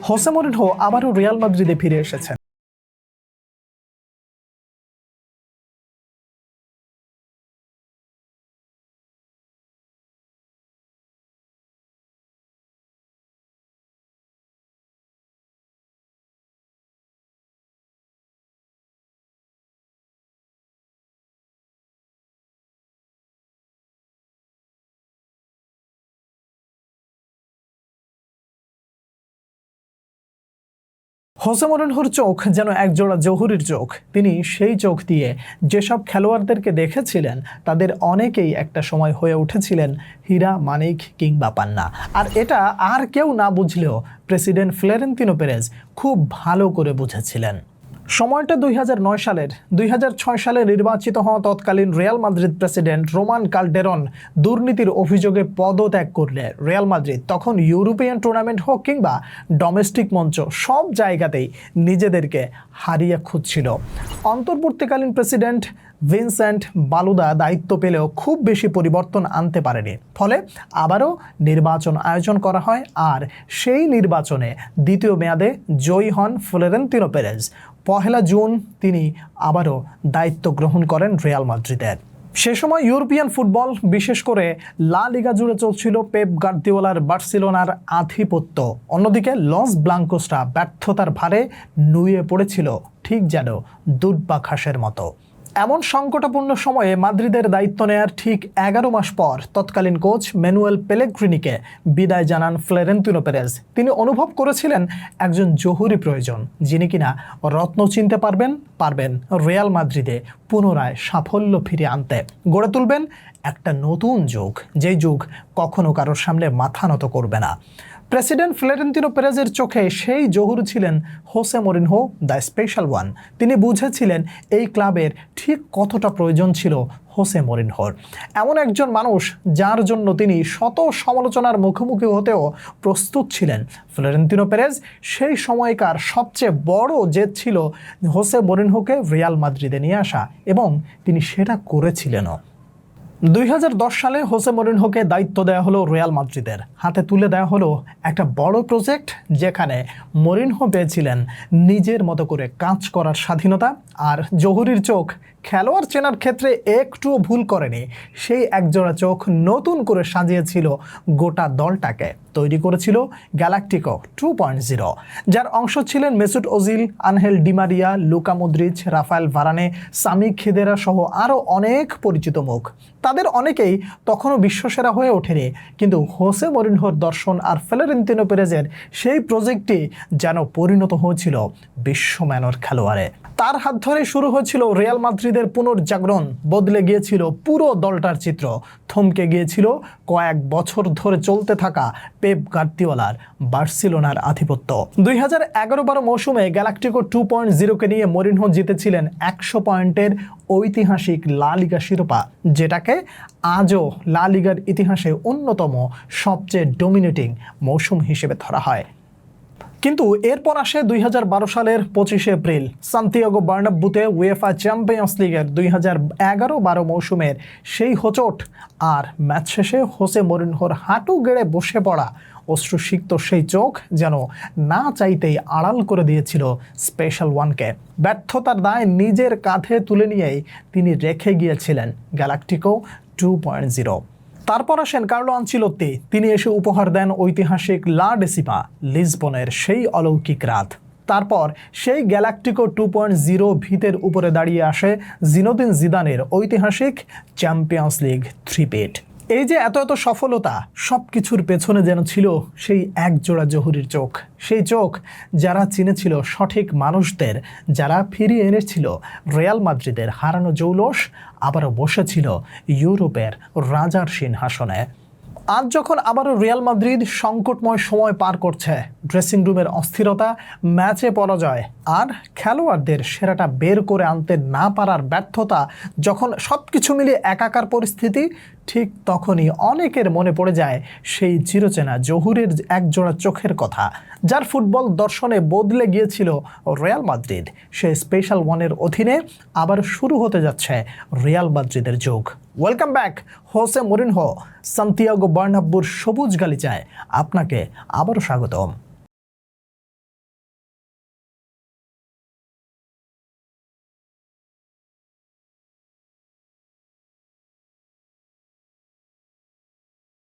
Jose Mourinho আবারও Real মাদ্রিদে ফিরে এসেছেন। হোসে মরিনহোর চোখ যেন একজোড়া জহুরির চোখ। তিনি সেই চোখ দিয়ে যেসব খেলোয়াড়দেরকে দেখেছিলেন তাদের অনেকেই একটা সময় হয়ে উঠেছিলেন হীরা, মানিক কিংবা পান্না। আর এটা আর কেউ না বুঝলেও প্রেসিডেন্ট ফ্লোরেন্তিনো পেরেজ খুব ভালো করে বুঝেছিলেন। সময়টা 2009 সালের। 2006 সালে নির্বাচিত হওয়া তৎকালীন রিয়াল মাদ্রিদ প্রেসিডেন্ট রোমান কালডেরন দুর্নীতির অভিযোগে পদত্যাগ করলে রিয়াল মাদ্রিদ তখন ইউরোপিয়ান টুর্নামেন্ট হোক কিংবা ডোমেস্টিক মঞ্চ সব জায়গাতেই নিজেদেরকে হারিয়ে খুঁজছিল। অন্তর্বর্তীকালীন প্রেসিডেন্ট ভিনসেন্ট বালুদা দায়িত্ব পেলেও খুব বেশি পরিবর্তন আনতে পারেনি। ফলে আবারও নির্বাচন আয়োজন করা হয় আর সেই নির্বাচনে দ্বিতীয় মেয়াদে জয়ী হন ফ্লোরেন্তিনো পেরেজ। 1 জুন তিনি আবারও দায়িত্ব গ্রহণ করেন রিয়াল মাদ্রিদের। সে সময় ইউরোপিয়ান ফুটবল, বিশেষ করে লা লিগা জুড়ে চলছিল পেপ গার্দিওলার বার্সেলোনার আধিপত্য। অন্যদিকে লস ব্লাঙ্কোসরা ব্যর্থতার ভারে নুয়ে পড়েছিল ঠিক যেন দুধ বা ঘাসের মতো। এমন সংকটাপূর্ণ সময়ে মাদ্রিদের দায়িত্ব নেয়ার ঠিক 11 মাস পর তৎকালীন কোচ ম্যানুয়েল পেলেগ্রিনিকে বিদায় জানান ফ্লোরেন্তিনো পেরেজ। তিনি অনুভব করেছিলেন একজন জহুরি প্রয়োজন, যিনি কিনা রত্ন চিনতে পারবেন রিয়াল মাদ্রিদে পুনরায় সাফল্য ফিরে আনতে। গড়ে তুলবেন একটা নতুন যুগ, যেই যুগ কখনো কারোর সামনে মাথা নত করবে না। প্রেসিডেন্ট ফ্লোরেন্তিনো পেরেজের চোখে সেই জহুর ছিলেন Jose Mourinho, the special one. তিনি বুঝেছিলেন এই ক্লাবের ঠিক কতটা প্রয়োজন ছিল হোসে মরিনহোর। এমন একজন মানুষ যার জন্য তিনি শত সমালোচনার মুখোমুখি হতেও প্রস্তুত ছিলেন। ফ্লোরেন্তিনো পেরেজ সেই সময়কার সবচেয়ে বড় জেদ ছিল হোসে মরিনহোকে রিয়াল মাদ্রিদে নিয়ে আসা, এবং তিনি সেটা করেছিলেনও। 2010 সালে হোসে মরিনহোকে দায়িত্ব দেওয়া হলো রিয়াল মাদ্রিদের হাতে, তুলে দেওয়া হলো একটা বড় প্রজেক্ট, যেখানে মরিনহো পেয়েছিলেন নিজের মতো করে কাজ করার স্বাধীনতা। আর জহুরির চোখ খেলোয়াড় চেনার ক্ষেত্রে একটুও ভুল করেনি। সেই একজোড়া চোখ নতুন করে সাজিয়েছিল গোটা দলটাকে, তৈরি করেছিল গ্যালাকটিকো 2.0, যার অংশ ছিলেন Mesut Ozil, Angel Di Maria, Luka Modric, Raphael Varane, Sami খিদেরা সহ আরও অনেক পরিচিত মুখ। তাদের অনেকেই তখনও বিশ্বসেরা হয়ে ওঠেনি, কিন্তু হোসে মরিনহোর দর্শন আর ফ্লোরেন্তিনো পেরেজের সেই প্রজেক্টটি যেন পরিণত হয়েছিল বিশ্বমানের খেলোয়াড়ে। তার হাত ধরে শুরু হয়েছিল রিয়াল মাদ্রিদের পুনর্জাগরণ, বদলে গিয়েছিল পুরো দলটার চিত্র, থমকে গিয়েছিল কয়েক বছর ধরে চলতে থাকা পেপ গার্দিওলার বার্সেলোনার আধিপত্য। 2011-12 মৌসুমে গ্যালাকটিকো 2.0কে নিয়ে মরিনহো জিতেছিলেন 100 পয়েন্টের ঐতিহাসিক লা লিগা শিরোপা, যেটাকে আজও লা লিগার ইতিহাসে অন্যতম সবচেয়ে ডমিনেটিং মৌসুম হিসেবে ধরা হয়। কিন্তু এরপর আসে 2012 সালের 25 এপ্রিল সান্তিয়াগো বার্নাব্যুতে উয়েফা চ্যাম্পিয়ন্স লিগের 2011-12 মৌসুমের সেই হোঁচট। আর ম্যাচ শেষে হোসে মরিনহোর হাঁটু গেড়ে বসে পড়া অশ্রুসিক্ত সেই চোখ যেন না চাইতেই আড়াল করে দিয়েছিল স্পেশাল ওয়ানকে। ব্যর্থতার দায় নিজের কাঁধে তুলে নিয়েই তিনি রেখে গিয়েছিলেন গ্যালাকটিকো 2.0। তারপর আসেন কার্লো আনচেলত্তি। তিনি এসে উপহার দেন ঐতিহাসিক লা ডেসিমা, লিসবনের সেই অলৌকিক রাত। তারপর সেই গ্যালাকটিকো 2.0 ভিতের উপরে দাঁড়িয়ে আসে জিনেদিন জিদানের ঐতিহাসিক চ্যাম্পিয়ন্স লিগ থ্রি-পেট। এই যে এত সফলতা, সব কিছুর পেছনে যেন ছিল সেই একজোড়া জহুরির চোখ। সেই চোখ যারা চিনেছিল সঠিক মানুষদের, যারা ফিরিয়ে এনেছিল রিয়াল মাদ্রিদের হারানো জৌলস, আবারও বসেছিল ইউরোপের রাজার সিংহাসনে। আজ যখন আবারও রিয়াল মাদ্রিদ সংকটময় সময় পার করছে, ড্রেসিং রুমের অস্থিরতা, ম্যাচে পরাজয় আর খেলোয়াড়দের সেরাটা বের করে আনতে না পারার ব্যর্থতা, যখন সব কিছু মিলিয়ে একাকার পরিস্থিতি, ঠিক তখনই অনেকের মনে পড়ে যায় সেই চিরচেনা জহুরের একজোড়া চোখের কথা, যার ফুটবল দর্শনে বদলে গিয়েছিল রিয়াল মাদ্রিদ। সেই স্পেশাল ওয়ানের অধীনে আবার শুরু হতে যাচ্ছে রিয়াল মাদ্রিদের যুগ। Welcome back Jose Mourinho, Santiago বার্নাব্যুর সবুজ গালিচায় আপনাকে আবারও স্বাগতম।